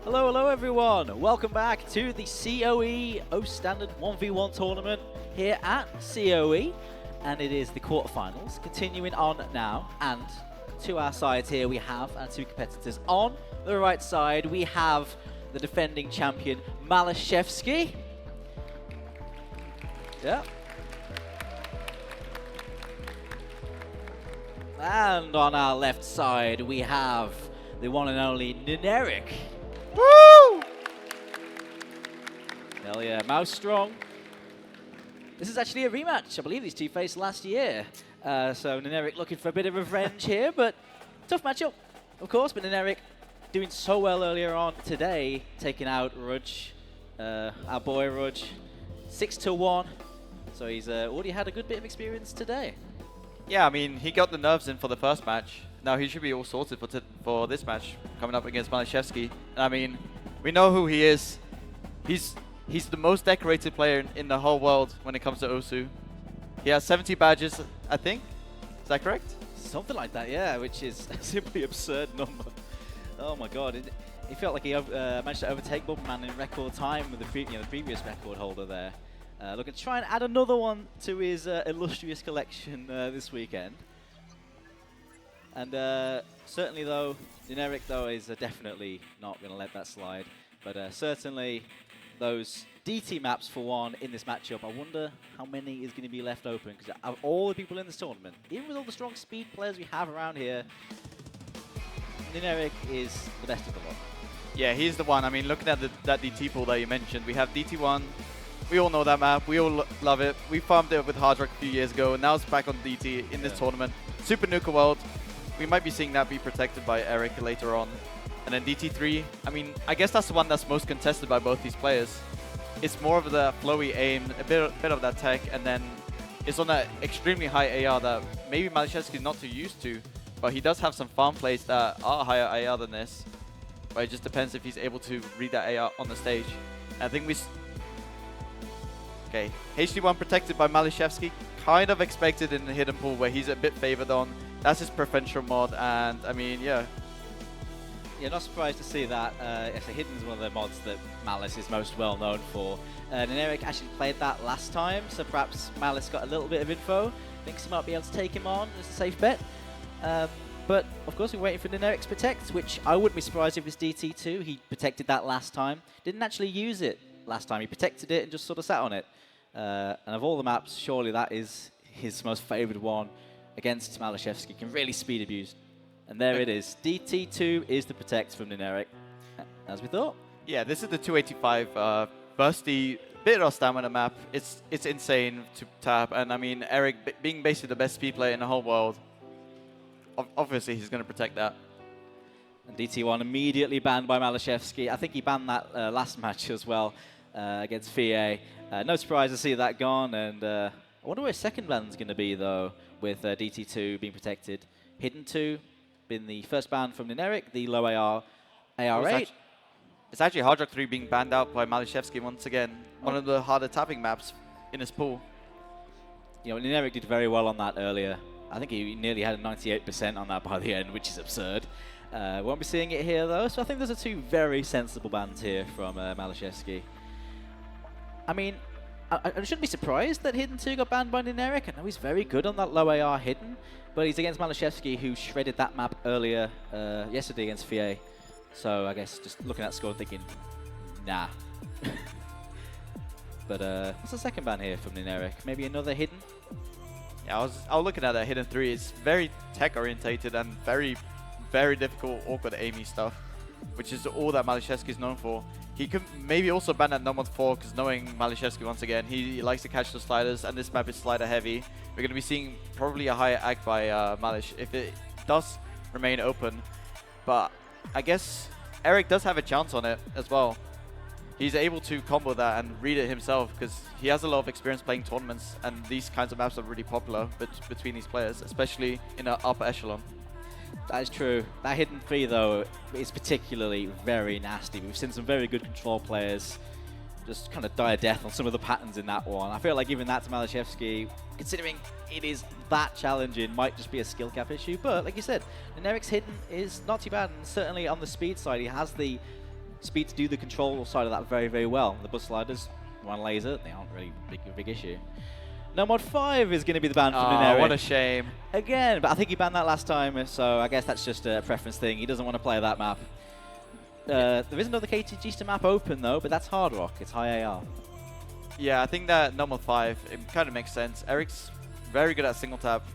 Hello, hello everyone. Welcome back to the COE O Standard 1v1 tournament here at COE. And it is the quarterfinals continuing on now. And to our sides here we have our two competitors. On the right side we have the defending champion MALISZEWSKI. Yeah. And on our left side we have the one and only NINERIK. Woo! Hell yeah, Mouse strong. This is actually a rematch. I believe these two faced last year. So NINERIK looking for a bit of revenge here, but tough matchup, of course. But NINERIK doing so well earlier on today, taking out Rudge, our boy Rudge, 6-1. So he's already had a good bit of experience today. Yeah, I mean, he got the nerves in for the first match. Now he should be all sorted for this match coming up against MALISZEWSKI. I mean, we know who he is. He's the most decorated player in the whole world when it comes to Osu. He has 70 badges, I think. Is that correct? Something like that, yeah, which is a simply absurd number. Oh my god, it felt like he managed to overtake Bubbleman in record time with the previous record holder there. Looking to try and add another one to his illustrious collection this weekend. And certainly though, NINERIK though is definitely not going to let that slide. But certainly those DT maps for one in this matchup, I wonder how many is going to be left open. Because of all the people in this tournament, even with all the strong speed players we have around here, NINERIK is the best of the lot. Yeah, he's the one. I mean, looking at that DT pool that you mentioned, we have DT1. We all know that map. We all love it. We farmed it with Hard Rock a few years ago, and now it's back on DT in this tournament. Super Nuka World. We might be seeing that be protected by Eric later on. And then DT3, I mean, I guess that's the one that's most contested by both these players. It's more of the flowy aim, a bit of that tech, and then it's on that extremely high AR that maybe MALISZEWSKI is not too used to, but he does have some farm plays that are higher AR than this. But it just depends if he's able to read that AR on the stage. And I think okay, HD1 protected by MALISZEWSKI, kind of expected in the hidden pool where he's a bit favored on. That's his preferential mod, and I mean, yeah. Yeah, not surprised to see that. Yes, Hidden is one of the mods that Malice is most well known for. NINERIK actually played that last time, so perhaps Malice got a little bit of info. Thinks he might be able to take him on as a safe bet. But of course, we're waiting for NINERIK's Protect, which I wouldn't be surprised if it's DT2. He protected that last time. Didn't actually use it last time. He protected it and just sort of sat on it. And of all the maps, surely that is his most favored one against MALISZEWSKI. Can really speed abuse. And there it is. DT2 is the Protect from NINERIK, as we thought. Yeah, this is the 285 bursty bit of stamina map. It's insane to tap, and I mean, Eric being basically the best speed player in the whole world, obviously he's going to protect that. And DT1 immediately banned by MALISZEWSKI. I think he banned that last match as well against FIA. No surprise to see that gone, and I wonder where his second ban's going to be though, with DT2 being protected. Hidden 2 been the first ban from NINERIK, the low AR8. It's actually Hard Rock 3 being banned out by MALISZEWSKI once again. One of the harder tapping maps in his pool. You know, NINERIK did very well on that earlier. I think he nearly had a 98% on that by the end, which is absurd. Won't be seeing it here though, so I think there's two very sensible bans here from MALISZEWSKI. I mean, I shouldn't be surprised that Hidden 2 got banned by NINERIK. I know he's very good on that low AR Hidden, but he's against MALISZEWSKI, who shredded that map earlier yesterday against FIA. So I guess just looking at the score and thinking, nah. But what's the second ban here from NINERIK? Maybe another Hidden? Yeah, I was looking at that Hidden 3. It's very tech orientated and very, very difficult, awkward, aimy stuff, which is all that MALISZEWSKI is known for. He could maybe also ban at Nomad 4, because knowing MALISZEWSKI once again, he likes to catch the sliders, and this map is slider heavy. We're going to be seeing probably a higher ag by Malish if it does remain open. But I guess Eric does have a chance on it as well. He's able to combo that and read it himself, because he has a lot of experience playing tournaments, and these kinds of maps are really popular between these players, especially in the upper echelon. That is true. That Hidden 3, though, is particularly very nasty. We've seen some very good control players just kind of die a death on some of the patterns in that one. I feel like giving that to MALISZEWSKI, considering it is that challenging, might just be a skill cap issue. But like you said, NINERIK's Hidden is not too bad, and certainly on the speed side, he has the speed to do the control side of that very, very well. The bus sliders, one laser, they aren't really a big issue. No Mod 5 is going to be the ban for NINERIK. What a shame. Again, but I think he banned that last time, so I guess that's just a preference thing. He doesn't want to play that map. There is another KTG map open though, but that's Hard Rock. It's high AR. Yeah, I think that No Mod 5, it kind of makes sense. Eric's very good at single tap.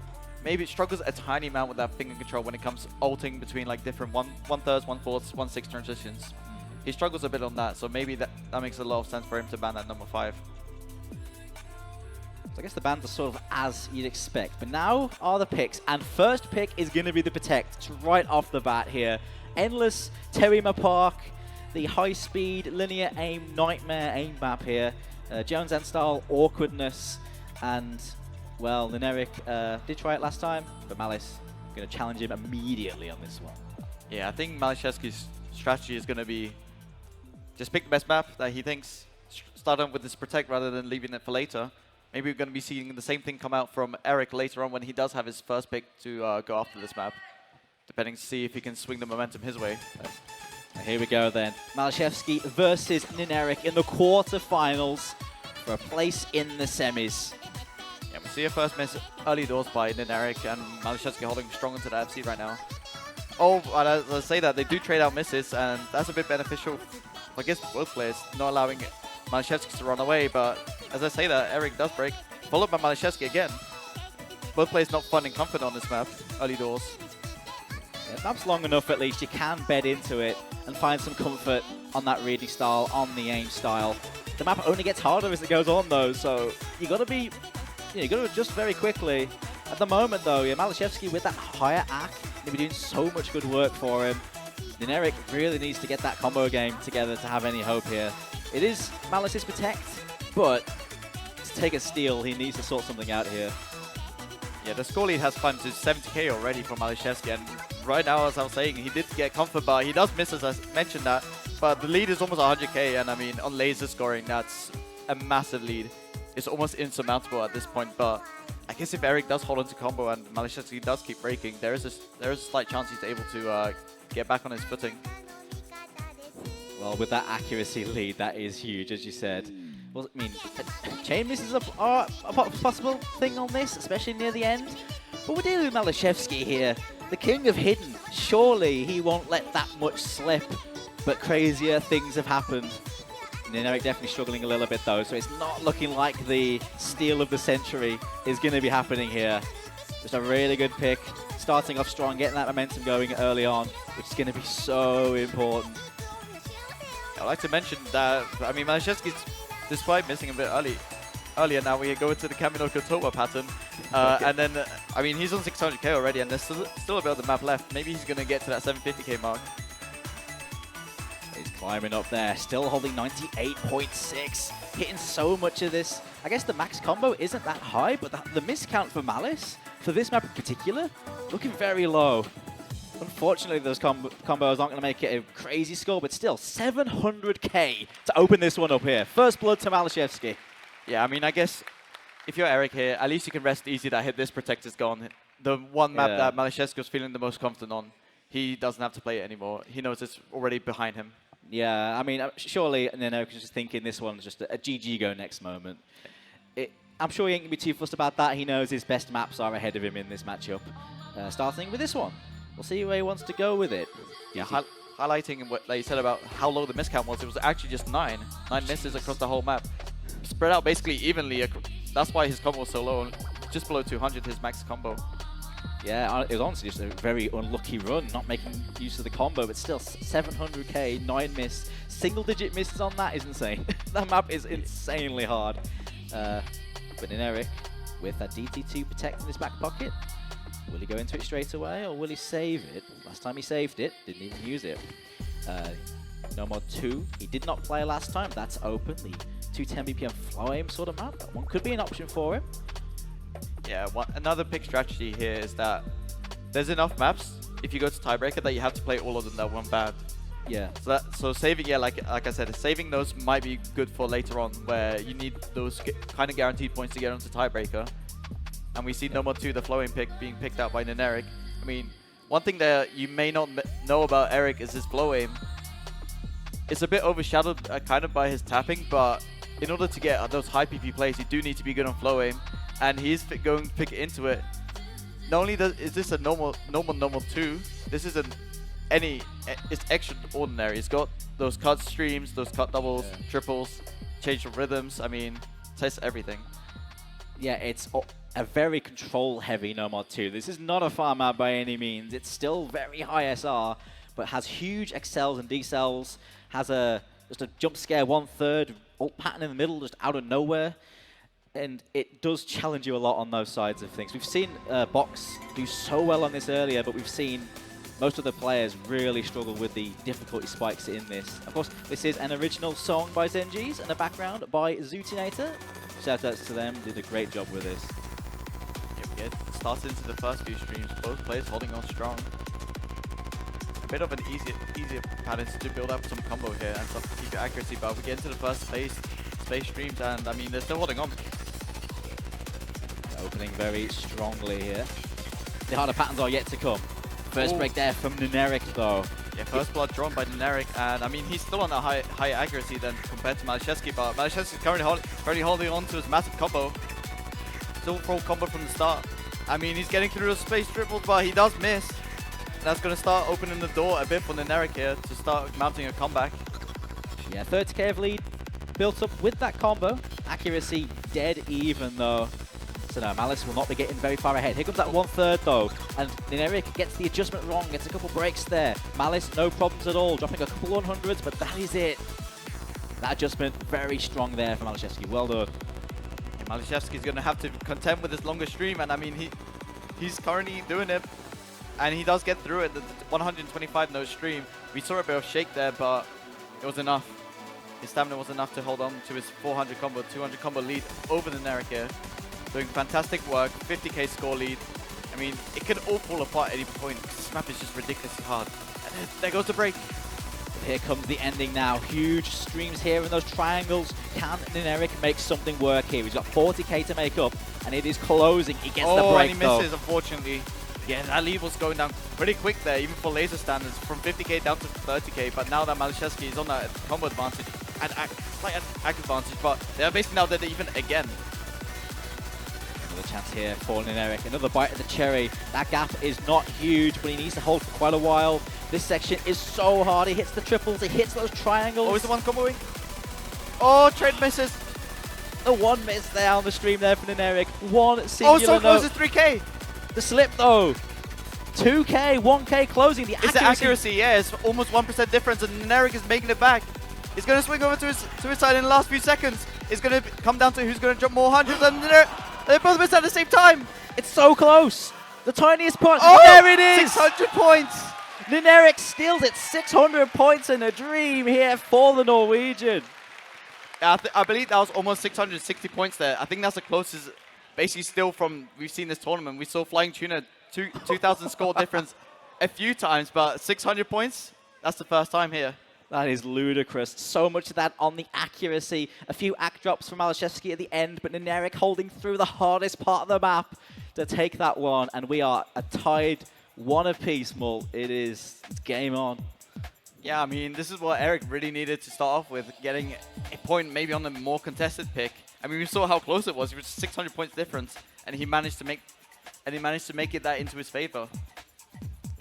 Maybe struggles a tiny amount with that finger control when it comes ulting between like different 1/3, 1/4, 1/6 transitions. He struggles a bit on that, so maybe that makes a lot of sense for him to ban that No Mod 5. So I guess the bans are sort of as you'd expect. But now are the picks, and first pick is going to be the Protect. It's right off the bat here. Endless Terima Park, the high-speed linear aim nightmare aim map here. Jones End style awkwardness, and well, NINERIK did try it last time, but Malice going to challenge him immediately on this one. Yeah, I think MALISZEWSKI's strategy is going to be just pick the best map that he thinks. Start on with this Protect rather than leaving it for later. Maybe we're going to be seeing the same thing come out from Eric later on when he does have his first pick to go after this map, depending to see if he can swing the momentum his way. Here we go then. MALISZEWSKI versus NINERIK in the quarterfinals for a place in the semis. Yeah, we see a first miss early doors by NINERIK, and MALISZEWSKI holding strong into the FC right now. Oh, as I say that, they do trade out misses, and that's a bit beneficial, I guess, for both players, not allowing MALISZEWSKI to run away, but as I say that, Eric does break, followed by MALISZEWSKI again. Both players not finding comfort on this map, early doors. Yeah, map's long enough at least, you can bed into it and find some comfort on that reading style, on the aim style. The map only gets harder as it goes on though, so you gotta be, you gotta adjust very quickly. At the moment though, yeah, MALISZEWSKI with that higher AC, they'll be doing so much good work for him. NINERIK really needs to get that combo game together to have any hope here. It is Malice's Protect, but to take a steal, he needs to sort something out here. Yeah, the score lead has climbed to 70k already for MALISZEWSKI, and right now, as I was saying, he did get comfort, but he does miss, as I mentioned that, but the lead is almost 100k, and I mean, on laser scoring, that's a massive lead. It's almost insurmountable at this point, but I guess if Eric does hold onto combo and MALISZEWSKI does keep breaking, there is a slight chance he's able to get back on his footing. Well, with that accuracy lead, that is huge, as you said. Well, I mean, chain misses are a possible thing on this, especially near the end. But we're dealing with MALISZEWSKI here, the king of hidden. Surely he won't let that much slip, but crazier things have happened. NINERIK definitely struggling a little bit though, so it's not looking like the steal of the century is going to be happening here. Just a really good pick, starting off strong, getting that momentum going early on, which is going to be so important. I'd like to mention that, I mean, MALISZEWSKI's, despite missing a bit earlier now, we go to the Kamino Kotoba pattern, and then, I mean, he's on 600k already, and there's still a bit of the map left. Maybe he's going to get to that 750k mark. He's climbing up there, still holding 98.6, hitting so much of this. I guess the max combo isn't that high, but the miscount for Malice, for this map in particular, looking very low. Unfortunately, those combos aren't going to make it a crazy score, but still, 700k to open this one up here. First blood to MALISZEWSKI. Yeah, I mean, I guess if you're Eric here, at least you can rest easy that this Protect is gone. The one map that MALISZEWSKI was feeling the most confident on, he doesn't have to play it anymore. He knows it's already behind him. Yeah, I mean, surely NINERIK is just thinking this one's just a GG go next moment. I'm sure he ain't going to be too fussed about that. He knows his best maps are ahead of him in this matchup. Starting with this one. We'll see where he wants to go with it. Yeah, highlighting what you said about how low the miscount was, it was actually just 9 misses across the whole map. Spread out basically evenly. That's why his combo was so low, just below 200, his max combo. Yeah, it was honestly just a very unlucky run, not making use of the combo, but still 700k, 9 miss. Single-digit misses on that is insane. That map is insanely hard. But NINERIK, with that DT2 Protect in his back pocket, will he go into it straight away, or will he save it? Last time he saved it, didn't even use it. No Mod 2, he did not play last time. That's open, the 210 BPM flow aim sort of map. That one could be an option for him. Yeah, another pick strategy here is that there's enough maps, if you go to Tiebreaker, that you have to play all of them that one bad. Yeah. So saving, yeah, like I said, saving those might be good for later on, where you need those kind of guaranteed points to get onto Tiebreaker. And we see No Mod 2, the flowing pick, being picked out by NINERIK. I mean, one thing that you may not know about Eric is his flow aim. it's a bit overshadowed kind of by his tapping, but in order to get those high PP plays, you do need to be good on flow aim, and he is going to pick into it. Not only is this a normal 2, this is it's extraordinary. It's got those cut streams, those cut doubles, triples, change of rhythms. I mean, tests everything. Yeah, it's a very control-heavy No Mod 2. This is not a farm map by any means. It's still very high SR, but has huge accels and decels, has just a jump scare 1/3, ult pattern in the middle, just out of nowhere. And it does challenge you a lot on those sides of things. We've seen Box do so well on this earlier, but we've seen most of the players really struggle with the difficulty spikes in this. Of course, this is an original song by Zenjis and a background by Zootinator. Shoutouts to them, did a great job with this. Yeah, starts into the first few streams, both players holding on strong. A bit of an easier pattern to build up some combo here and some keep your accuracy, but we get into the first space streams, and I mean, they're still holding on. Opening very strongly here. The harder patterns are yet to come. First break there from NINERIK though. Yeah, first blood drawn by NINERIK, and I mean, he's still on a high accuracy than compared to MALISZEWSKI, but MALISZEWSKI is currently holding on to his massive combo. Still full combo from the start. I mean, he's getting through those space triples, but he does miss. That's going to start opening the door a bit for NINERIK here to start mounting a comeback. Yeah, 30k of lead built up with that combo. Accuracy dead even though. So no, Malice will not be getting very far ahead. Here comes that 1/3 though, and NINERIK gets the adjustment wrong, gets a couple breaks there. Malice, no problems at all, dropping a couple 100s, but that is it. That adjustment, very strong there for MALISZEWSKI, well done. Yeah, MALISZEWSKI is going to have to contend with his longer stream, and I mean, he's currently doing it, and he does get through it, the 125 note stream. We saw a bit of shake there, but it was enough. His stamina was enough to hold on to his 400 combo, 200 combo lead over NINERIK here. Doing fantastic work, 50k score lead. I mean, it could all fall apart at any point because this map is just ridiculously hard. And there goes the break. Here comes the ending now. Huge streams here in those triangles. Can NINERIK make something work here? He's got 40k to make up, and it is closing. He gets the break, and he misses, unfortunately. Yeah, that lead was going down pretty quick there, even for laser standards, from 50k down to 30k. But now that MALISZEWSKI is on that combo advantage, and slight act advantage, but they're basically now dead even again. Another chance here for NINERIK. Another bite of the cherry. That gap is not huge, but he needs to hold for quite a while. This section is so hard. He hits the triples, he hits those triangles. Oh, is the one comboing? Oh, trade misses. The one miss there on the stream there for NINERIK. One singular so close note. to 3k. The slip though. 2k, 1k closing. The it's the accuracy, yeah. It's almost 1% difference, and NINERIK is making it back. He's going to swing over to his side in the last few seconds. It's going to come down to who's going to jump more hundreds, and they both miss at the same time. It's so close. The tiniest point. Oh, there it is. 600 points. NINERIK steals it. 600 points in a dream here for the Norwegian. I believe that was almost 660 points there. I think that's the closest, basically still from we've seen this tournament. We saw Flying Tuna 2,000 score difference a few times, but 600 points, that's the first time here. That is ludicrous. So much of that on the accuracy. A few act drops from MALISZEWSKI at the end, but NINERIK holding through the hardest part of the map to take that one. And we are a tied one apiece, Mul. It's game on. Yeah, I mean, this is what Eric really needed to start off with, getting a point maybe on the more contested pick. I mean, we saw how close it was. It was 600 points difference, and he managed to make it that into his favor.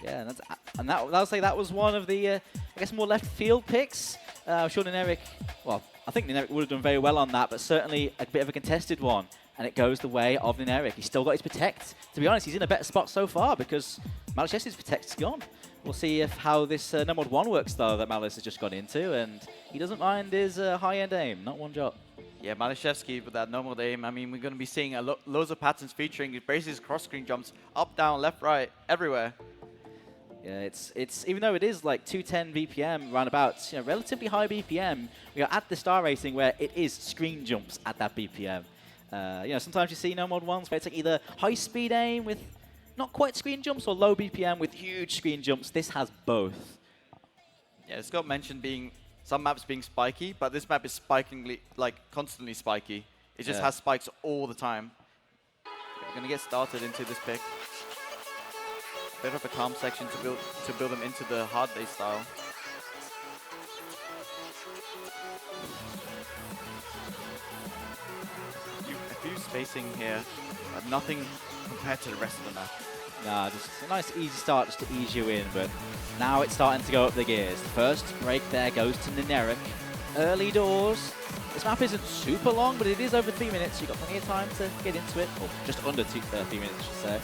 Yeah, that was one of the, I guess, more left field picks. I'm sure NINERIK, well, I think NINERIK would have done very well on that, but certainly a bit of a contested one. And it goes the way of NINERIK. He's still got his Protect. To be honest, he's in a better spot so far because MALISZEWSKI's Protect's gone. We'll see how this No Mod 1 works, though, that Malice has just gone into. And he doesn't mind his high-end aim, not one jot. Yeah, MALISZEWSKI with that No Mod aim. I mean, we're going to be seeing loads of patterns featuring braces, cross-screen jumps, up, down, left, right, everywhere. Yeah, it's even though it is like 210 BPM, roundabouts, relatively high BPM, we are at the star racing where it is screen jumps at that BPM. Sometimes you see No Mod 1s where it's like either high-speed aim with not quite screen jumps or low BPM with huge screen jumps. This has both. Yeah, Scott mentioned some maps being spiky, but this map is constantly spiky. It just has spikes all the time. We're going to get started into this pick. Bit of a calm section to build them into the hard day style. A few spacing here, but nothing compared to the rest of the map. Nah, just a nice easy start just to ease you in, but now it's starting to go up the gears. The first break there goes to NINERIK. Early doors. This map isn't super long, but it is over 3 minutes. You've got plenty of time to get into it, or just under 3 minutes, I should say.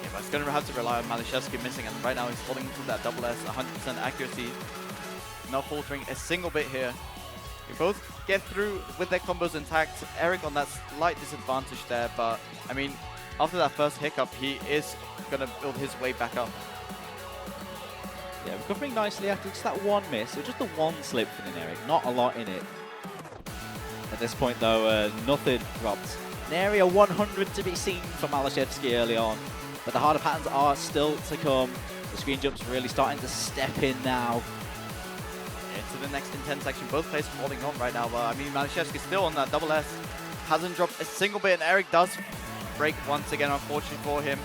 Yeah, but it's going to have to rely on MALISZEWSKI missing, and right now he's holding into that double S, 100% accuracy. Not faltering a single bit here. They both get through with their combos intact. Eric on that slight disadvantage there, but I mean, after that first hiccup, he is going to build his way back up. Yeah, recovering nicely after just that one miss. It was just the one slip for NINERIK, not a lot in it. At this point, though, nothing dropped. An area 100 to be seen for MALISZEWSKI early on, but the harder patterns are still to come. The screen jump's really starting to step in now. Into the next intense section, both players holding on right now, but I mean, MALISZEWSKI still on that double S. Hasn't dropped a single bit, and Eric does break once again, unfortunately for him.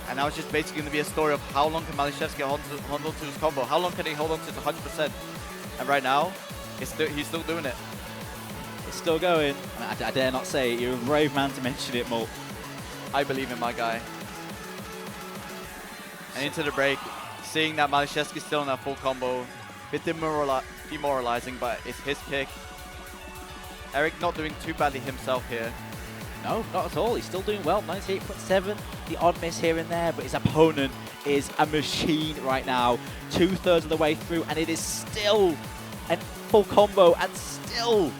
And now it's just basically going to be a story of how long can MALISZEWSKI hold on to his combo, how long can he hold on to it 100%. And right now, he's still doing it. It's still going. I dare not say it. You're a brave man to mention it, Molt. I believe in my guy. And into the break, seeing that MALISZEWSKI still in that full combo, bit demoralizing, but it's his pick. Eric not doing too badly himself here. No, not at all. He's still doing well. 98.7. The odd miss here and there, but his opponent is a machine right now. 2/3 of the way through, and it is still a full combo, and still.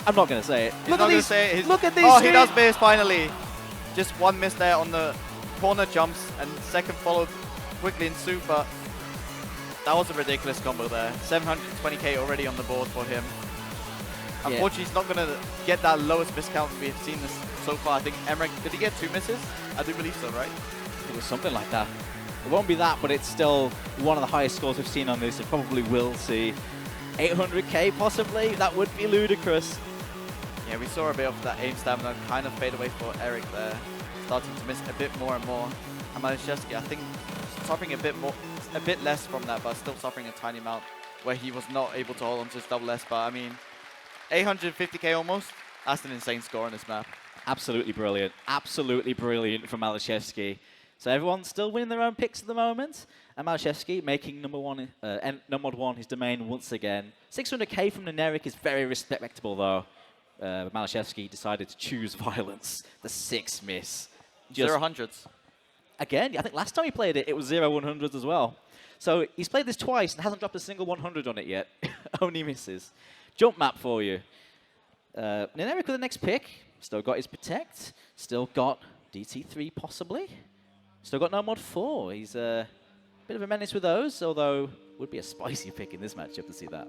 I'm not going to say it. Look at these. Look at these. Oh, he does miss finally. Just one miss there on the corner jumps, and second followed quickly in suit, but that was a ridiculous combo there. 720k already on the board for him. Yeah. Unfortunately, he's not going to get that lowest miss count we've seen this so far. I think Emmerich, did he get 2 misses? I do believe so, right? It was something like that. It won't be that, but it's still one of the highest scores we've seen on this. It probably will see 800k possibly. That would be ludicrous. Yeah, we saw a bit of that aim stamina kind of fade away for Eric there. Starting to miss a bit more and more. And MALISZEWSKI, I think, suffering a bit less from that, but still suffering a tiny amount where he was not able to hold on to his double S. But I mean, 850k almost. That's an insane score on this map. Absolutely brilliant. Absolutely brilliant from MALISZEWSKI. So everyone's still winning their own picks at the moment. And MALISZEWSKI making number one his domain once again. 600k from NINERIK is very respectable though. MALISZEWSKI decided to choose violence. The 6th miss. Just 0-100s. Again, I think last time he played it, it was 0-100s as well. So he's played this twice and hasn't dropped a single 100 on it yet. Only misses. Jump map for you. NINERIK with the next pick. Still got his Protect. Still got DT3 possibly. Still got no mod 4. He's a bit of a menace with those, although would be a spicy pick in this matchup to see that.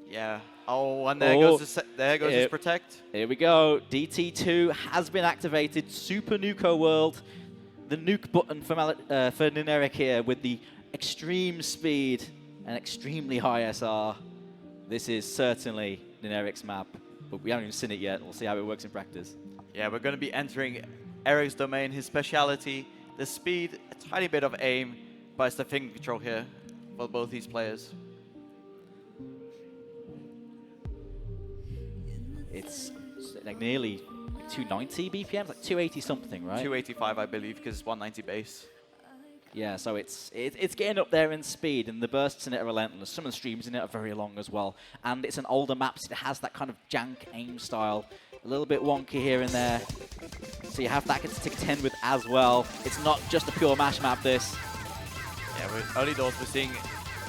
Yeah. Oh, and there goes his Protect. Here we go. DT2 has been activated. Super Nuko World. The nuke button for NINERIK here with the extreme speed and extremely high SR. This is certainly NINERIK's map, but we haven't even seen it yet. We'll see how it works in practice. Yeah, we're going to be entering Eric's domain, his speciality, the speed, a tiny bit of aim, but it's the finger control here for both these players. It's like nearly 290 BPM, like 280 something, right? 285, I believe, because it's 190 base. Yeah, so it's getting up there in speed, and the bursts in it are relentless. Some of the streams in it are very long as well. And it's an older map, so it has that kind of jank aim style. A little bit wonky here and there. So you have that to contend with as well. It's not just a pure mash map, this. Yeah, with early doors, we're seeing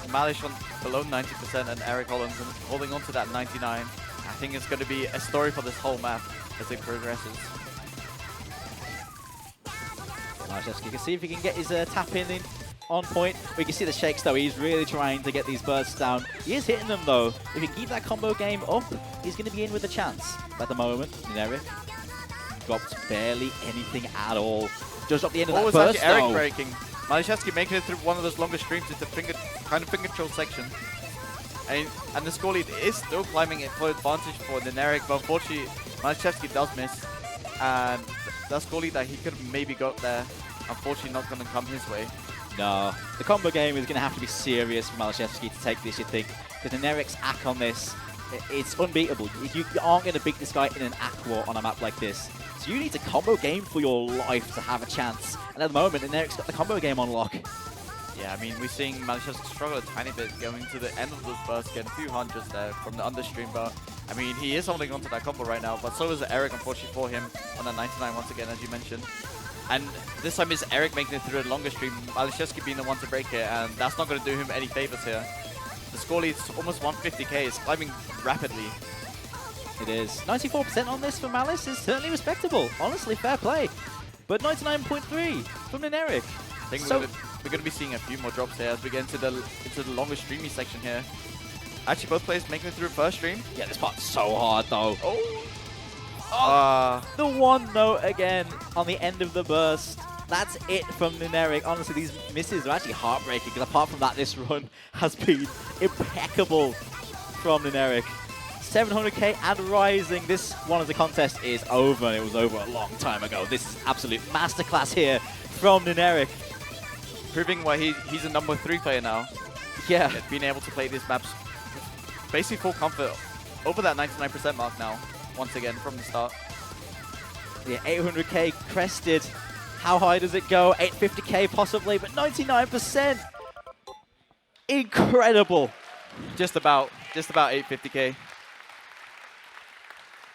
Malish on below 90% and Eric holding on to that 99. I think it's going to be a story for this whole map as it progresses. MALISZEWSKI can see if he can get his tap in on point. We can see the shakes though. He's really trying to get these bursts down. He is hitting them though. If he can keep that combo game up, he's going to be in with a chance. But at the moment, NINERIK dropped barely anything at all. Just up the end of that burst though. Eric breaking. MALISZEWSKI making it through one of those longest streams into kind of finger control section. And the score lead is still climbing it for advantage for NINERIK, but unfortunately MALISZEWSKI does miss. And that score lead that he could have maybe got there, unfortunately not going to come his way. No, the combo game is going to have to be serious for MALISZEWSKI to take this, you think. because NINERIK's ACK on this, it's unbeatable. You aren't going to beat this guy in an ACK war on a map like this. So you need to combo game for your life to have a chance. And at the moment, NINERIK's got the combo game on lock. Yeah, I mean, we're seeing MALISZEWSKI struggle a tiny bit going to the end of this burst, getting a few hundreds there from the understream, but I mean, he is holding on to that combo right now, but so is Eric, unfortunately for him, on a 99 once again, as you mentioned. And this time is Eric making it through a longer stream, MALISZEWSKI being the one to break here, and that's not going to do him any favors here. The score lead's almost 150k, it's climbing rapidly. It is. 94% on this for Malice is certainly respectable. Honestly, fair play. But 99.3 from NINERIK. I think we're going to be seeing a few more drops here as we get into the longer streamy section here. Actually, both players making it through first stream. Yeah, this part's so hard though. Oh, the one note again on the end of the burst. That's it from NINERIK. Honestly, these misses are actually heartbreaking because apart from that, this run has been impeccable from NINERIK. 700k and rising. This one of the contest is over. It was over a long time ago. This is absolute masterclass here from NINERIK. Proving why he's a number 3 player now. Yeah. Being able to play these maps basically full comfort over that 99% mark now, once again from the start. Yeah, 800k crested. How high does it go? 850k possibly, but 99%. Incredible. Just about 850k.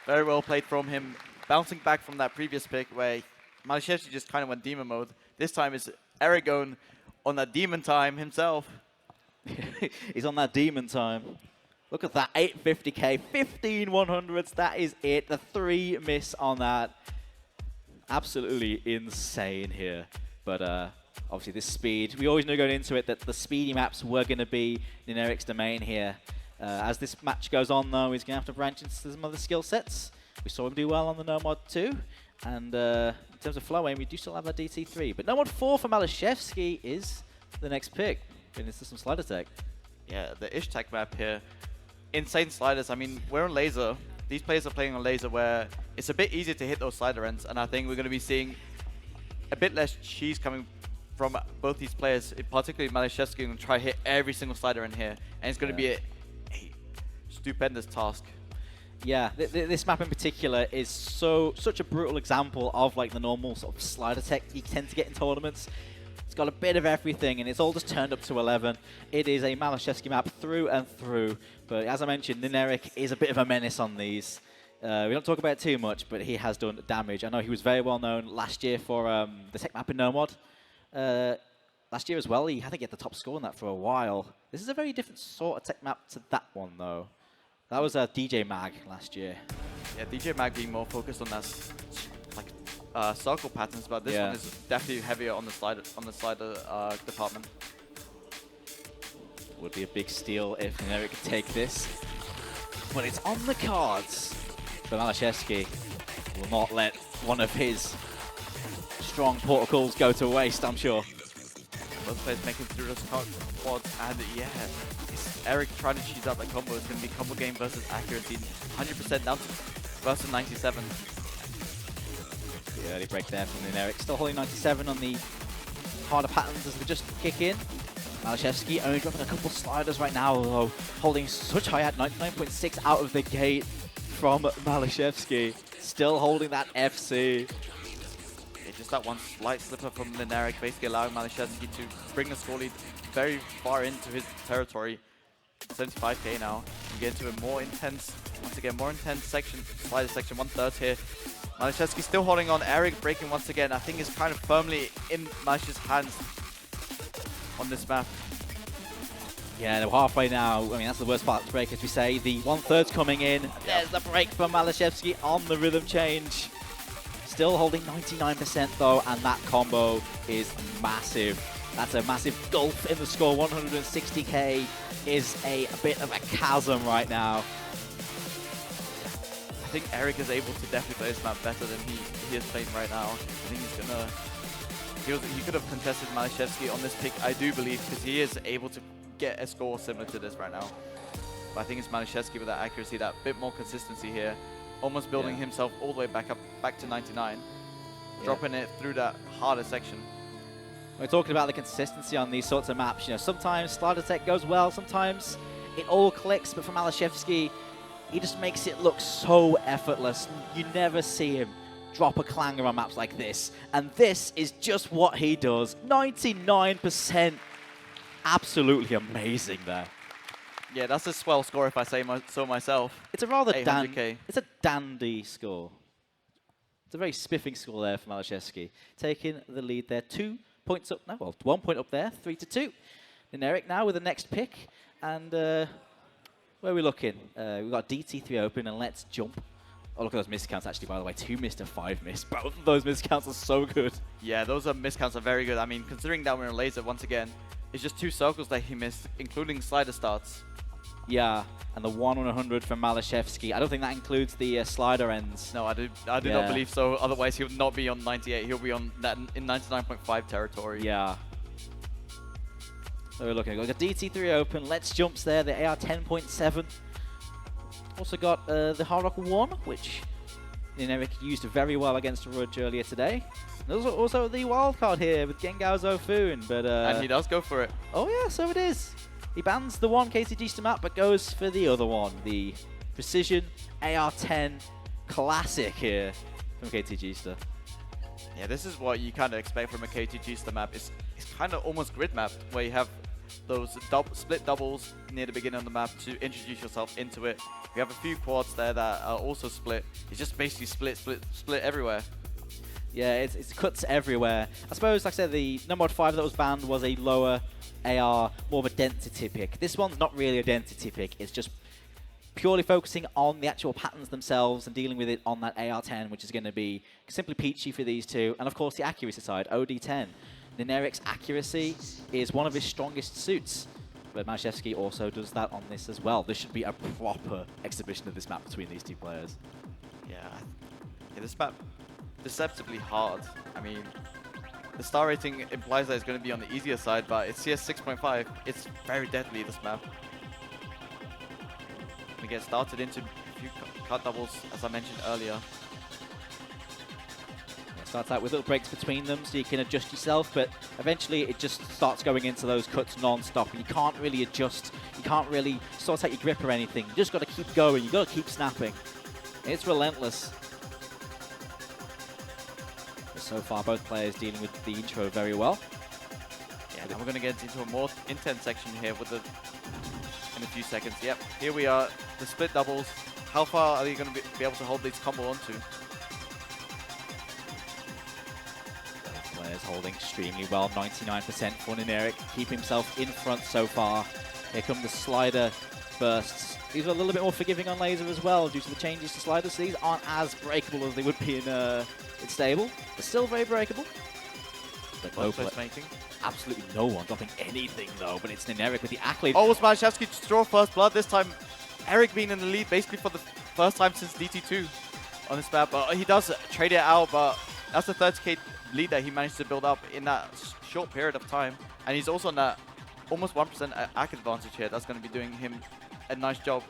Very well played from him. Bouncing back from that previous pick where MALISZEWSKI just kind of went demon mode. This time it's Eric going on that demon time himself. He's on that demon time. Look at that, 850k, 15 100s, that is it. The 3 miss on that. Absolutely insane here. But obviously this speed, we always knew going into it that the speedy maps were going to be NINERIK's domain here. As this match goes on though, he's going to have to branch into some other skill sets. We saw him do well on the No Mod 2. And in terms of flow aim, we do still have that DT3. But No Mod 4 for MALISZEWSKI is the next pick. Getting into some slider tech. Yeah, the Ish-Tech map here. Insane sliders. I mean, we're on laser. These players are playing on laser where it's a bit easier to hit those slider ends. And I think we're going to be seeing a bit less cheese coming from both these players. Particularly MALISZEWSKI going to try to hit every single slider in here. And it's going to be a stupendous task. Yeah, this map in particular is such a brutal example of like the normal sort of slider tech you tend to get in tournaments. It's got a bit of everything, and it's all just turned up to 11. It is a MALISZEWSKI map through and through. But as I mentioned, NINERIK is a bit of a menace on these. We don't talk about it too much, but he has done damage. I know he was very well known last year for the tech map in No Mod. Last year as well, I think he had the top score in that for a while. This is a very different sort of tech map to that one, though. That was DJ Mag last year. Yeah, DJ Mag being more focused on that circle patterns, but this one is definitely heavier on the slider department. Would be a big steal if NINERIK could take this, but it's on the cards. But MALISZEWSKI will not let one of his strong portals go to waste, I'm sure. Both players making through those quads, and yeah, it's Eric trying to cheese out that combo. It's going to be combo game versus accuracy, 100% down to versus 97. The early break there from NINERIK. Still holding 97 on the harder patterns as they just kick in. MALISZEWSKI only dropping a couple sliders right now, though, holding such high at 99.6 out of the gate from MALISZEWSKI. Still holding that FC. Yeah, just that one slight slipper from NINERIK, basically allowing MALISZEWSKI to bring the score lead very far into his territory. 75k now. We get into a more intense, once again, more intense section, slider section, 1/3 here. MALISZEWSKI still holding on. Eric breaking once again. I think is kind of firmly in MALISZ's hands on this map. Yeah, they're halfway now. I mean, that's the worst part of the break, as we say. The 1/3's coming in. There's the break from MALISZEWSKI on the rhythm change. Still holding 99% though, and that combo is massive. That's a massive gulf in the score. 160k is a bit of a chasm right now. I think Eric is able to definitely play this map better than he is playing right now. I think he's gonna... He could have contested MALISZEWSKI on this pick, I do believe, because he is able to get a score similar to this right now. But I think it's MALISZEWSKI with that accuracy, that bit more consistency here. Almost building himself all the way back to 99. Dropping it through that harder section. We're talking about the consistency on these sorts of maps. You know, sometimes slider tech goes well, sometimes it all clicks, but for MALISZEWSKI, he just makes it look so effortless. You never see him drop a clanger on maps like this. And this is just what he does. 99%. Absolutely amazing there. Yeah, that's a swell score if I say so myself. It's a rather 800K. It's a dandy score. It's a very spiffing score there for MALISZEWSKI. Taking the lead there, 2 points up now. Well, 1 point up there, 3-2. NINERIK now with the next pick. And where are we looking? We've got DT3 open, and let's jump. Oh, look at those miscounts, actually, by the way. 2 missed to 5 missed. Both of those miscounts are so good. Yeah, those miscounts are very good. I mean, considering that we're in laser, once again, it's just 2 circles that he missed, including slider starts. Yeah, and the 1 on 100 from MALISZEWSKI. I don't think that includes the slider ends. No, I do not believe so. Otherwise, he would not be on 98. He'll be on that in 99.5 territory. Yeah. So we're looking. We've got DT3 open. Let's jumps there. The AR 10.7. Also got the Hard Rock 1, which NINERIK used very well against Rudge earlier today. There's also the wildcard here with Gengao Zofun, but and he does go for it. Oh yeah, so it is. He bans the one KTG map, but goes for the other one, the Precision AR-10 Classic here from KTG. Yeah, this is what you kind of expect from a KTG map. It's kind of almost grid mapped, where you have those split doubles near the beginning of the map to introduce yourself into it. We have a few quads there that are also split. It's just basically split everywhere. Yeah, it's cuts everywhere. I suppose, like I said, the number 5 that was banned was a lower AR, more of a density pick. This one's not really a density pick. It's just purely focusing on the actual patterns themselves and dealing with it on that AR-10, which is going to be simply peachy for these two. And of course, the accuracy side, OD-10. NINERIK's accuracy is one of his strongest suits, but MALISZEWSKI also does that on this as well. This should be a proper exhibition of this map between these two players. Yeah, this map deceptively hard. I mean, the star rating implies that it's going to be on the easier side, but it's CS 6.5. It's very deadly, this map. We get started into a few cut doubles, as I mentioned earlier. It starts out with little breaks between them so you can adjust yourself, but eventually it just starts going into those cuts non-stop, and you can't really adjust. You can't really sort out your grip or anything. You just got to keep going. You got to keep snapping. It's relentless. So far, both players dealing with the intro very well. Yeah, then we're going to get into a more intense section here with in a few seconds. Yep, here we are, the split doubles. How far are you going to be able to hold these combo onto? Both players holding extremely well, 99% for NINERIK. Keep himself in front so far. Here come the slider bursts. These are a little bit more forgiving on laser as well due to the changes to sliders. So these aren't as breakable as they would be in stable. They're still very breakable. But no making. Absolutely no one dropping anything though, but it's NINERIK with the accolade. Oh, it's MALISZEWSKI to draw first blood this time. Eric being in the lead basically for the first time since DT2 on this map. He does trade it out, but that's the 30k lead that he managed to build up in that short period of time. And he's also on that almost 1% AC advantage here. That's going to be doing him a nice job.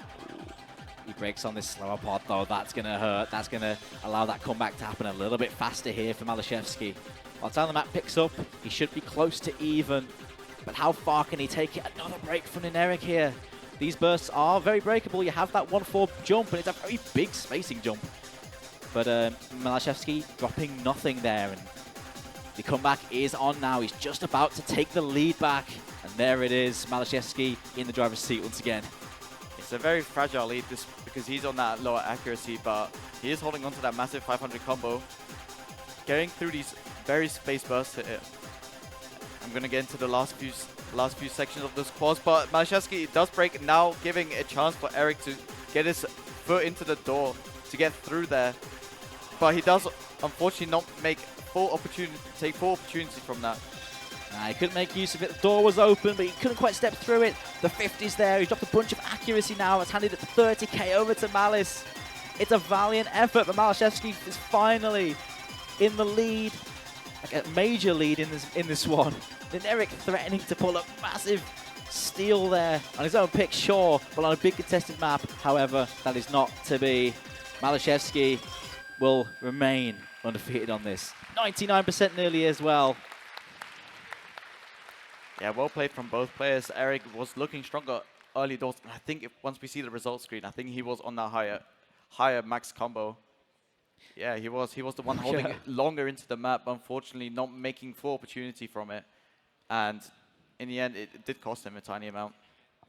He breaks on this slower pod though. That's going to hurt. That's going to allow that comeback to happen a little bit faster here for MALISZEWSKI. By the time the map picks up, he should be close to even. But how far can he take it? Another break from NINERIK here. These bursts are very breakable. You have that 1-4 jump, and it's a very big spacing jump. But MALISZEWSKI dropping nothing there. And the comeback is on now. He's just about to take the lead back. And there it is, MALISZEWSKI in the driver's seat once again. It's a very fragile lead because he's on that lower accuracy, but he is holding on to that massive 500 combo. Getting through these very space bursts here. I'm going to get into the last few sections of this quads, but MALISZEWSKI does break now, giving a chance for Eric to get his foot into the door to get through there. But he does unfortunately not make take full opportunity from that. He couldn't make use of it. The door was open, but he couldn't quite step through it. The 50's there. He's dropped a bunch of accuracy now. It's handed it 30k over to Malice. It's a valiant effort, but MALISZEWSKI is finally in the lead, like a major lead in this one. NINERIK threatening to pull a massive steal there on his own pick, sure, but on a big contested map. However, that is not to be. MALISZEWSKI will remain undefeated on this. 99% nearly as well. Yeah, well played from both players. Eric was looking stronger early doors. And I think once we see the results screen, I think he was on that higher max combo. Yeah, he was the one holding it longer into the map, unfortunately not making full opportunity from it. And in the end, it did cost him a tiny amount.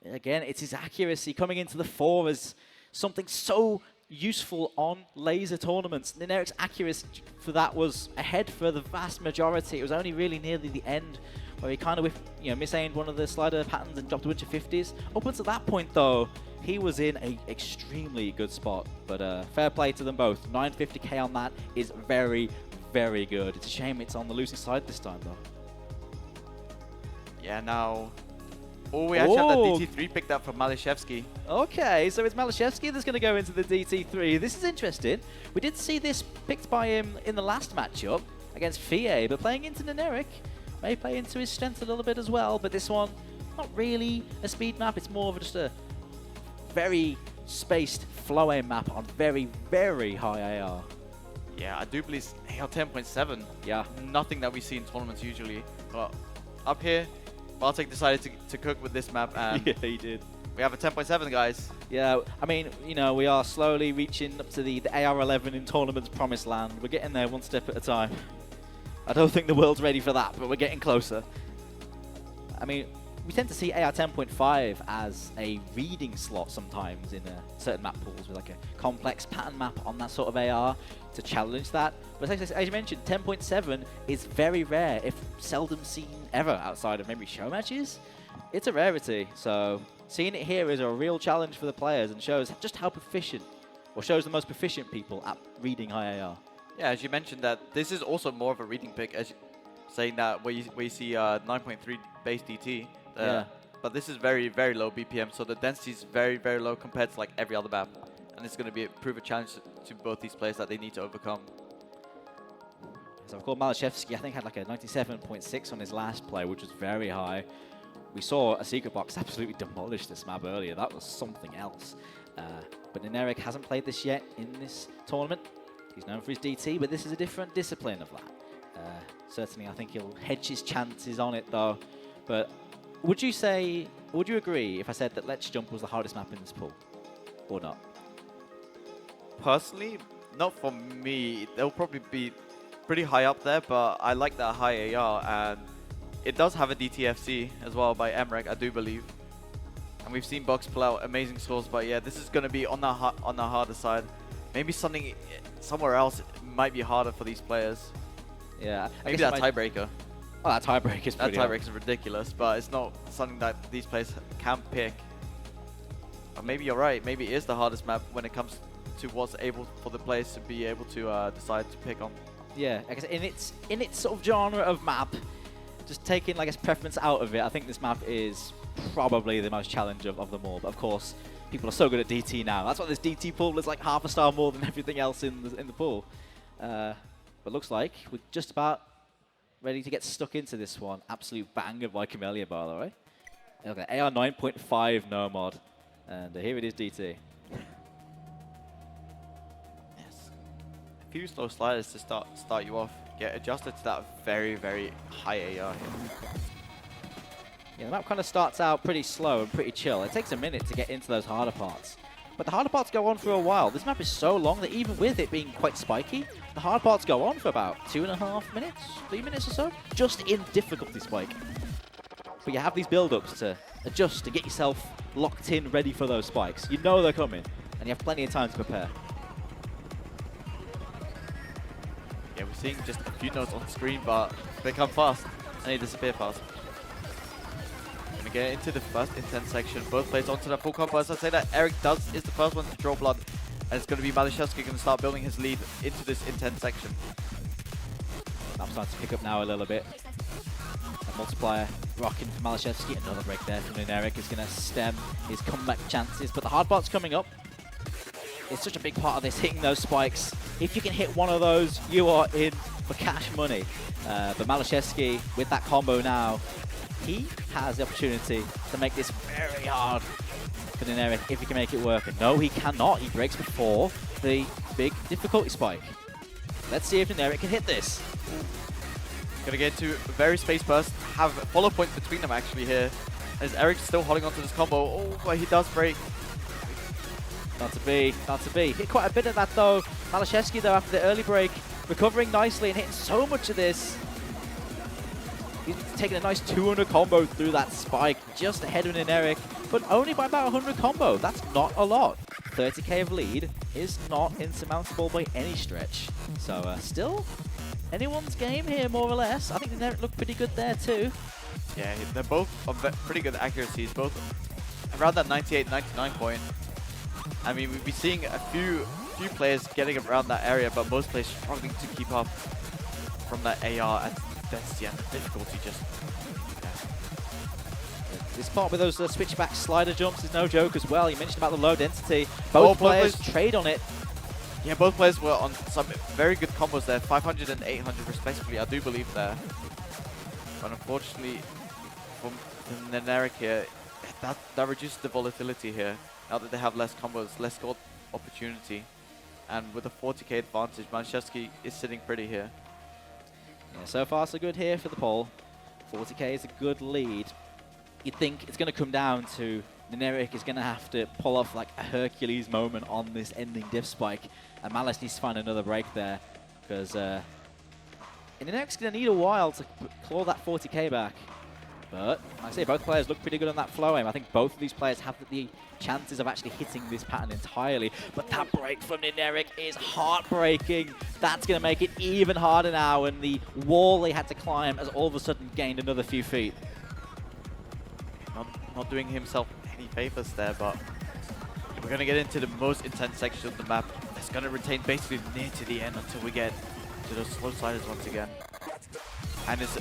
Again, it's his accuracy coming into the 4 as something so useful on laser tournaments. NINERIK's accuracy for that was ahead for the vast majority. It was only really nearly the end where he kind of misaimed one of the slider patterns and dropped a bunch of 50s. Up until that point, though, he was in an extremely good spot. But fair play to them both. 950k on that is very, very good. It's a shame it's on the losing side this time, though. Yeah, now... Oh, we actually have that DT3 picked up from MALISZEWSKI. Okay, so it's MALISZEWSKI that's going to go into the DT3. This is interesting. We did see this picked by him in the last matchup against FIE, but playing into NINERIK may play into his strengths a little bit as well. But this one, not really a speed map. It's more of just a very spaced flow aim map on very, very high AR. Yeah, I do believe it's AR 10.7. Yeah. Nothing that we see in tournaments usually. But up here, Bartek decided to cook with this map, and yeah, he did. We have a 10.7, guys. Yeah, I mean, we are slowly reaching up to the AR11 in tournaments promised land. We're getting there one step at a time. I don't think the world's ready for that, but we're getting closer. I mean, we tend to see AR 10.5 as a reading slot sometimes in certain map pools with like a complex pattern map on that sort of AR to challenge that. But as you mentioned, 10.7 is very rare, if seldom seen ever outside of maybe show matches. It's a rarity, so seeing it here is a real challenge for the players and shows just how proficient, or shows the most proficient people at reading high AR. Yeah, as you mentioned that this is also more of a reading pick, as saying that where you see 9.3 base DT. Yeah. But this is very, very low BPM, so the density is very, very low compared to like every other map. And it's going to prove a challenge to both these players that they need to overcome. So of course MALISZEWSKI, I think, had like a 97.6 on his last play, which was very high. We saw a secret box absolutely demolish this map earlier. That was something else. But NINERIK hasn't played this yet in this tournament. He's known for his DT, but this is a different discipline of that. Certainly, I think he'll hedge his chances on it, though. But would you agree if I said that Let's Jump was the hardest map in this pool, or not? Personally, not for me. They'll probably be pretty high up there, but I like that high AR, and it does have a DTFC as well by MREC, I do believe. And we've seen Box pull out amazing scores, but yeah, this is going to be on the harder side. Maybe something somewhere else might be harder for these players. Yeah, maybe that tiebreaker. Oh, that tiebreaker is pretty. That tiebreaker is ridiculous, but it's not something that these players can pick. Or maybe you're right. Maybe it is the hardest map when it comes to what's able for the players to be able to decide to pick on. Yeah, I guess in its sort of genre of map, just taking like its preference out of it, I think this map is probably the most challenging of them all. But of course, people are so good at DT now. That's why this DT pool is like half a star more than everything else in the pool. But looks like we're just about ready to get stuck into this one. Absolute banger by Camellia, by the way. Okay, AR 9.5 no mod. And here it is, DT. Yes. A few slow sliders to start you off. Get adjusted to that very, very high AR here. Yeah, the map kind of starts out pretty slow and pretty chill. It takes a minute to get into those harder parts. But the harder parts go on for a while. This map is so long that even with it being quite spiky, the hard parts go on for about 2.5 minutes, 3 minutes or so, just in difficulty spike. But you have these build-ups to adjust, to get yourself locked in, ready for those spikes. You know they're coming, and you have plenty of time to prepare. Yeah, we're seeing just a few notes on screen, but they come fast, and they disappear fast. Gonna get into the first intense section. Both players onto the full combo. As I say that, Eric is the first one to draw blood. And it's going to be MALISZEWSKI going to start building his lead into this intense section. I'm starting to pick up now a little bit. A multiplier rocking for MALISZEWSKI. Another break there from NINERIK is going to stem his comeback chances. But the hard part's coming up. It's such a big part of this, hitting those spikes. If you can hit one of those, you are in for cash money. But MALISZEWSKI, with that combo now, he has the opportunity to make this very hard for NINERIK if he can make it work. And no, he cannot. He breaks before the big difficulty spike. Let's see if NINERIK can hit this. Gonna get into a very space burst. Have follow points between them actually here. Is Eric still holding on to this combo? Oh, but he does break. Not to be, not to be. Hit quite a bit of that though. MALISZEWSKI though after the early break, recovering nicely and hitting so much of this. He's taking a nice 200 combo through that spike, just ahead of NINERIK, but only by about 100 combo. That's not a lot. 30k of lead is not insurmountable by any stretch. So still anyone's game here, more or less. I think NINERIK looked pretty good there too. Yeah, they're both of pretty good accuracies, both around that 98, 99 point. I mean, we've been seeing a few players getting around that area, but most players struggling to keep up from that AR. And that's, yeah, the difficulty just... Yeah. This part with those switchback slider jumps is no joke as well. You mentioned about the low density. Both players trade on it. Yeah, both players were on some very good combos there, 500 and 800 respectively, I do believe there. But unfortunately, from NINERIK here, that reduces the volatility here. Now that they have less combos, less gold opportunity. And with a 40k advantage, MALISZEWSKI is sitting pretty here. Yeah, so far so good here for the poll. 40k is a good lead. You'd think it's going to come down to NINERIK is going to have to pull off like a Hercules moment on this ending diff spike. And Malice needs to find another break there. Because NINERIK's going to need a while to claw that 40k back. But, like I say, both players look pretty good on that flow aim. I think both of these players have the chances of actually hitting this pattern entirely. But that break from NINERIK is heartbreaking. That's going to make it even harder now, and the wall they had to climb has all of a sudden gained another few feet. Not doing himself any favors there, but we're going to get into the most intense section of the map. It's going to retain basically near to the end until we get to those slow sliders once again. And it's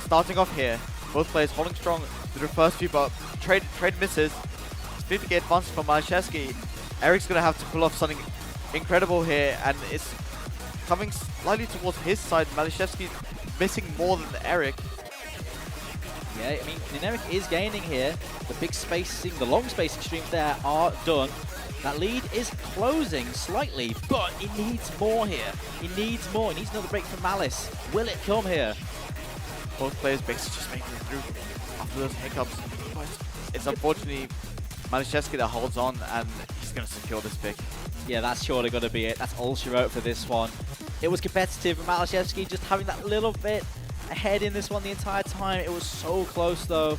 starting off here. Both players holding strong through the first few, but trade misses. 50k advantage for MALISZEWSKI. Eric's going to have to pull off something incredible here, and it's coming slightly towards his side. MALISZEWSKI missing more than Eric. Yeah, I mean, NINERIK is gaining here. The big spacing, the long spacing streams there are done. That lead is closing slightly, but he needs more here. He needs more. He needs another break from Malice. Will it come here? Both players basically just making it through after those hiccups. But it's unfortunately MALISZEWSKI that holds on, and he's going to secure this pick. Yeah, that's surely going to be it. That's all she wrote for this one. It was competitive, but MALISZEWSKI just having that little bit ahead in this one the entire time. It was so close though.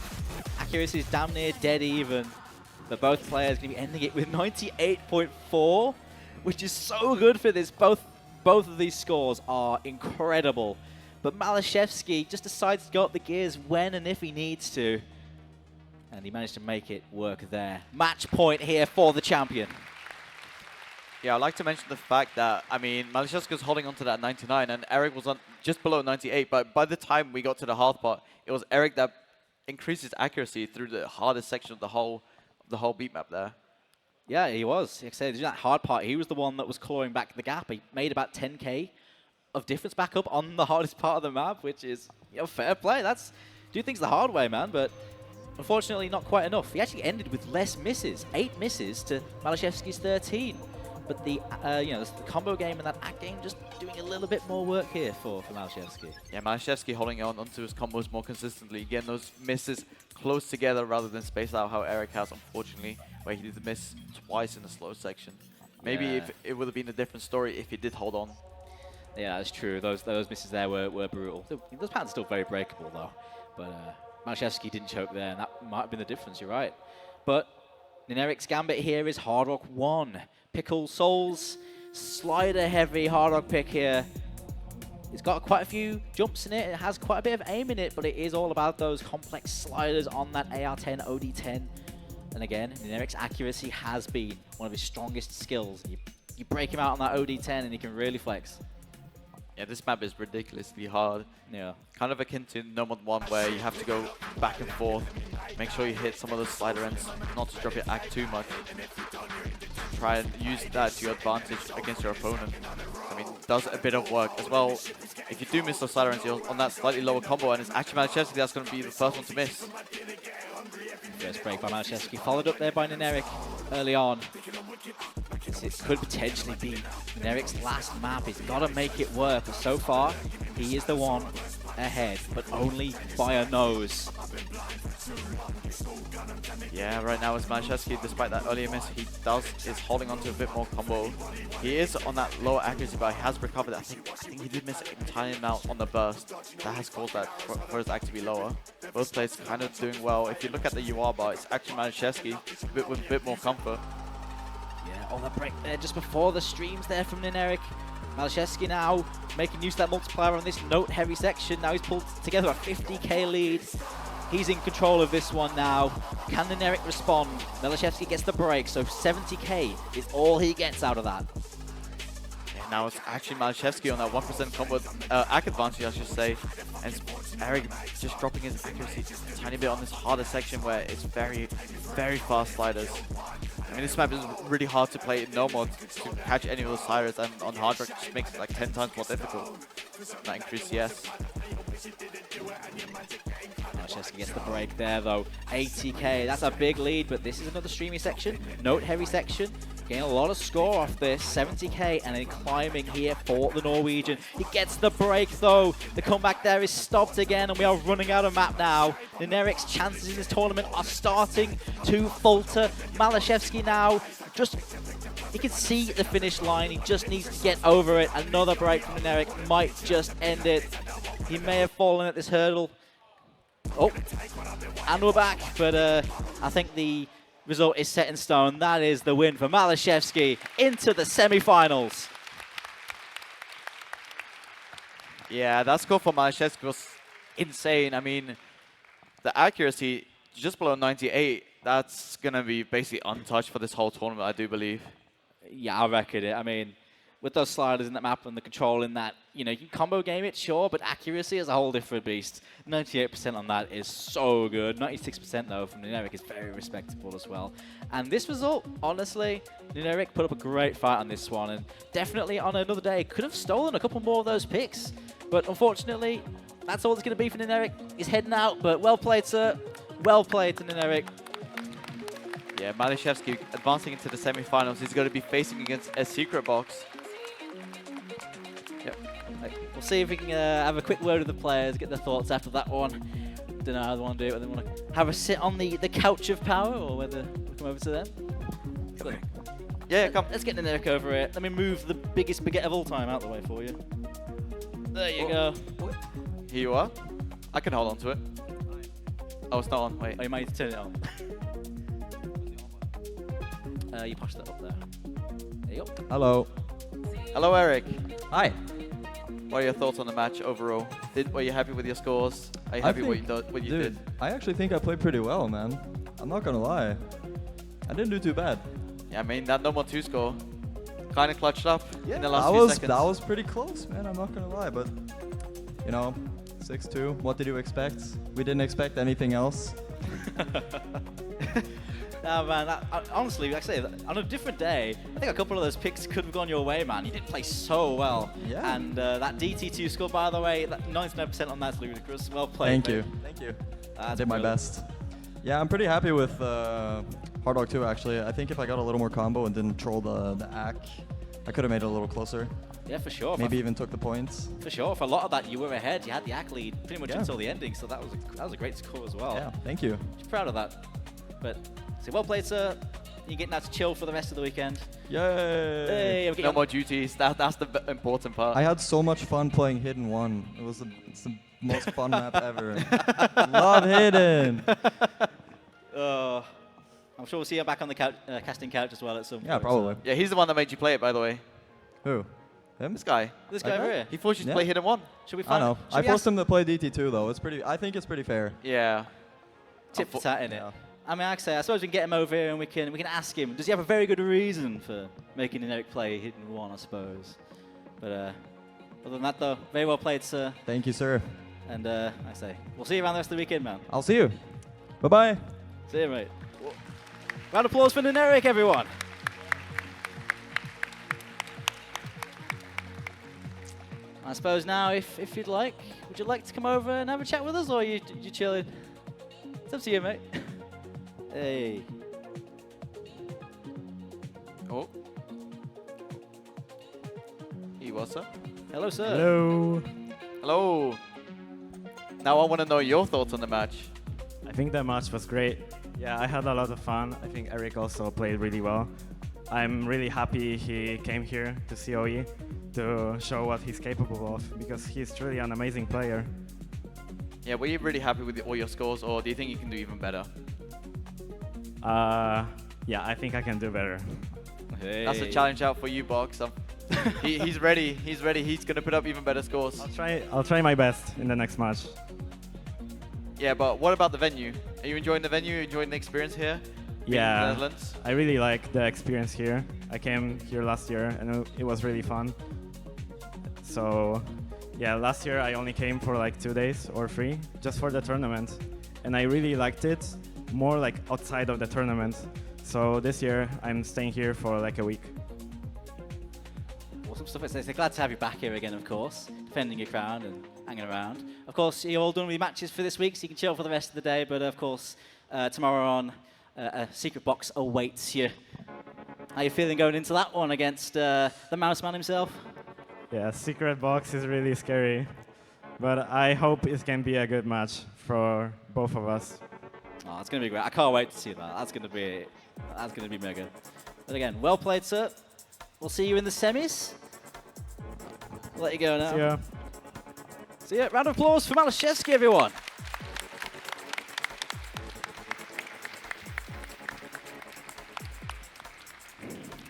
Accuracy is damn near dead even. But both players going to be ending it with 98.4, which is so good for this. Both of these scores are incredible. But MALISZEWSKI just decides to go up the gears when and if he needs to. And he managed to make it work there. Match point here for the champion. Yeah, I'd like to mention the fact that, I mean, MALISZEWSKI was holding on to that 99, and Eric was on just below 98, but by the time we got to the hard part, it was Eric that increased his accuracy through the hardest section of the whole beat map there. Yeah, he was. Like I said, that hard part, he was the one that was clawing back the gap. He made about 10k of difference back up on the hardest part of the map, which is, you know, fair play. That's do things the hard way, man, but unfortunately not quite enough. He actually ended with less misses, 8 misses to MALISZEWSKI's 13. But the the combo game and that act game just doing a little bit more work here for MALISZEWSKI. Yeah, MALISZEWSKI holding on onto his combos more consistently, getting those misses close together rather than spaced out how Eric has, unfortunately, where he did miss twice in the slow section. Maybe if it would have been a different story if he did hold on. Yeah, that's true. Those misses there were brutal. Those patterns are still very breakable though. But MALISZEWSKI didn't choke there, and that might have been the difference. You're right. But NINERIK's gambit here is Hard Rock 1. Pickle Souls, slider heavy Hard Rock pick here. It's got quite a few jumps in it. It has quite a bit of aim in it, but it is all about those complex sliders on that AR-10, OD-10. And again, NINERIK's accuracy has been one of his strongest skills. You break him out on that OD-10 and he can really flex. Yeah, this map is ridiculously hard. Yeah. Kind of akin to No Mod 1 where you have to go back and forth. Make sure you hit some of those slider ends, not to drop your act too much. Try and use that to your advantage against your opponent. I mean, it does a bit of work as well. If you do miss those slider ends, you're on that slightly lower combo, and it's actually MALISZEWSKI that's going to be the first one to miss. First break by MALISZEWSKI, followed up there by NINERIK early on. It could potentially be NINERIK's last map. He's got to make it work. But so far, he is the one ahead, but only by a nose. Yeah, right now it's MALISZEWSKI, despite that earlier miss, is holding on to a bit more combo. He is on that lower accuracy, but he has recovered. I think he did miss a tiny amount on the burst. That has caused that for his act to be lower. Both players kind of doing well. If you look at the UR bar, it's actually MALISZEWSKI with a bit more comfort. Yeah, all that break there just before the streams there from NINERIK. MALISZEWSKI now making use of that multiplier on this note-heavy section. Now he's pulled together a 50k lead. He's in control of this one now. Can NINERIK respond? MALISZEWSKI gets the break, so 70k is all he gets out of that. Yeah, now it's actually MALISZEWSKI on that 1% combo AC advantage, I should say. And it's Eric just dropping his accuracy a tiny bit on this harder section where it's very, very fast sliders. I mean, this map is really hard to play in no mod to catch any of those sliders, and on hard rock it just makes it like 10 times more difficult. That increased CS. MALISZEWSKI gets the break there though. 80k, that's a big lead, but this is another streamy section, note-heavy section. Getting a lot of score off this, 70k, and then climbing here for the Norwegian. He gets the break though. The comeback there is stopped again, and we are running out of map now. NINERIK's chances in this tournament are starting to falter. MALISZEWSKI now, he can see the finish line. He just needs to get over it. Another break from NINERIK might just end it. He may have fallen at this hurdle. Oh, and we're back, but I think the result is set in stone. That is the win for MALISZEWSKI into the semi-finals. Yeah, that score for MALISZEWSKI was insane. I mean, the accuracy just below 98, that's going to be basically untouched for this whole tournament, I do believe. Yeah, I reckon it. I mean, with those sliders in that map and the control in that, you know, you can combo game it, sure, but accuracy is a whole different beast. 98% on that is so good. 96% though from NINERIK is very respectable as well. And this result, honestly, NINERIK put up a great fight on this one, and definitely on another day could have stolen a couple more of those picks. But unfortunately, that's all it's going to be for NINERIK. He's heading out, but well played, sir. Well played to NINERIK. Yeah, MALISZEWSKI advancing into the semi-finals. He's going to be facing against a secret box. Yep. We'll see if we can have a quick word with the players, get their thoughts after that one. Don't know how they want to do it, whether they want to have a sit on the couch of power or whether we come over to them. Yeah, come. Let's get NINERIK over it. Let me move the biggest spaghetti of all time out the way for you. There you go. Here you are. I can hold on to it. Oh, it's not on. Wait. Oh, you might need to turn it on. You push that up there. There you go. Hello. Hello, Eric. Hi. What are your thoughts on the match overall? Were you happy with your scores? Are you happy with what you did? I actually think I played pretty well, man. I'm not gonna lie. I didn't do too bad. Yeah, I mean, that number 2 score kind of clutched up in the last few seconds. That was pretty close, man. I'm not gonna lie, but you know, 6-2. What did you expect? We didn't expect anything else. No, man, honestly, like I say, on a different day, I think a couple of those picks could have gone your way, man. You did play so well. Yeah. And that DT2 score, by the way, that 99% on that's ludicrous. Well played. Thank you. Thank you. I did my brilliant. best. Yeah, I'm pretty happy with Hard Rock 2, actually. I think if I got a little more combo and didn't troll the AC, I could have made it a little closer. Yeah, for sure. Maybe even took the points. For sure. For a lot of that, you were ahead. You had the AC lead pretty much until the ending, so that was a great score as well. Yeah, thank you. Just proud of that. But, so well played, sir. You're getting out to chill for the rest of the weekend. Yay! Hey, No more duties. That's the important part. I had so much fun playing Hidden 1. It's the most fun map ever. Love Hidden! I'm sure we'll see you back on the casting couch as well at some point. Yeah, probably. Yeah, he's the one that made you play it, by the way. Who? Him? This guy. This guy Like over that? here. He forced you to play Hidden 1. Should we I find know. I forced him to play DT2 though. I think it's pretty fair. Yeah. Tip for tat in it. Yeah. I mean, like I say, I suppose we can get him over here and we can ask him. Does he have a very good reason for making NINERIK play Hidden 1, I suppose? But other than that, though, very well played, sir. Thank you, sir. And like I say, we'll see you around the rest of the weekend, man. I'll see you. Bye-bye. See you, mate. Round of applause for NINERIK, everyone. I suppose now, if you'd like, would you like to come over and have a chat with us, or are you chilling? It's up to you, mate. Hey. Oh. He was, sir. Hello, sir. Hello. Hello. Now I want to know your thoughts on the match. I think the match was great. Yeah, I had a lot of fun. I think Eric also played really well. I'm really happy he came here to COE to show what he's capable of, because he's truly an amazing player. Yeah, were you really happy with all your scores, or do you think you can do even better? Yeah, I think I can do better. Hey. That's a challenge out for you, Box. He's ready. He's ready. He's going to put up even better scores. I'll try my best in the next match. Yeah, but what about the venue? Are you enjoying the venue? Enjoying the experience here? Being in the Yeah, Netherlands? I really like the experience here. I came here last year and it was really fun. So yeah, last year I only came for like 2 days or 3 just for the tournament. And I really liked it more like outside of the tournament. So this year I'm staying here for like a week. Awesome stuff. So glad to have you back here again, of course, defending your crown and hanging around. Of course, you're all done with your matches for this week, so you can chill for the rest of the day. But of course, tomorrow on, a secret box awaits you. How are you feeling going into that one against the Mouse Man himself? Yeah, secret box is really scary. But I hope it can be a good match for both of us. Oh, it's going to be great. I can't wait to see that. That's going to be mega. But again, well played, sir. We'll see you in the semis. We'll let you go now. See ya. See ya. Round of applause for MALISZEWSKI, everyone.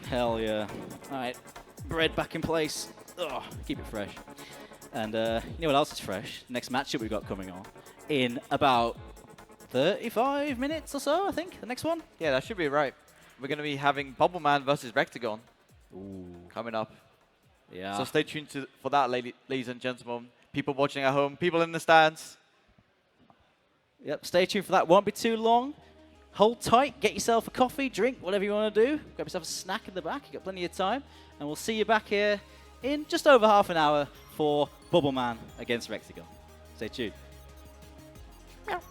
Hell yeah. All right, bread back in place. Ugh, keep it fresh. And you know what else is fresh? Next matchup we've got coming on in about 35 minutes or so, I think, the next one. Yeah, that should be right. We're going to be having Bubble Man versus Rectagon Ooh. coming up. Yeah. So stay tuned for that, ladies and gentlemen. People watching at home, people in the stands. Yep, stay tuned for that. Won't be too long. Hold tight, get yourself a coffee, drink, whatever you want to do. Grab yourself a snack in the back, you've got plenty of time. And we'll see you back here in just over half an hour for Bubble Man against Rectagon. Stay tuned. Meow.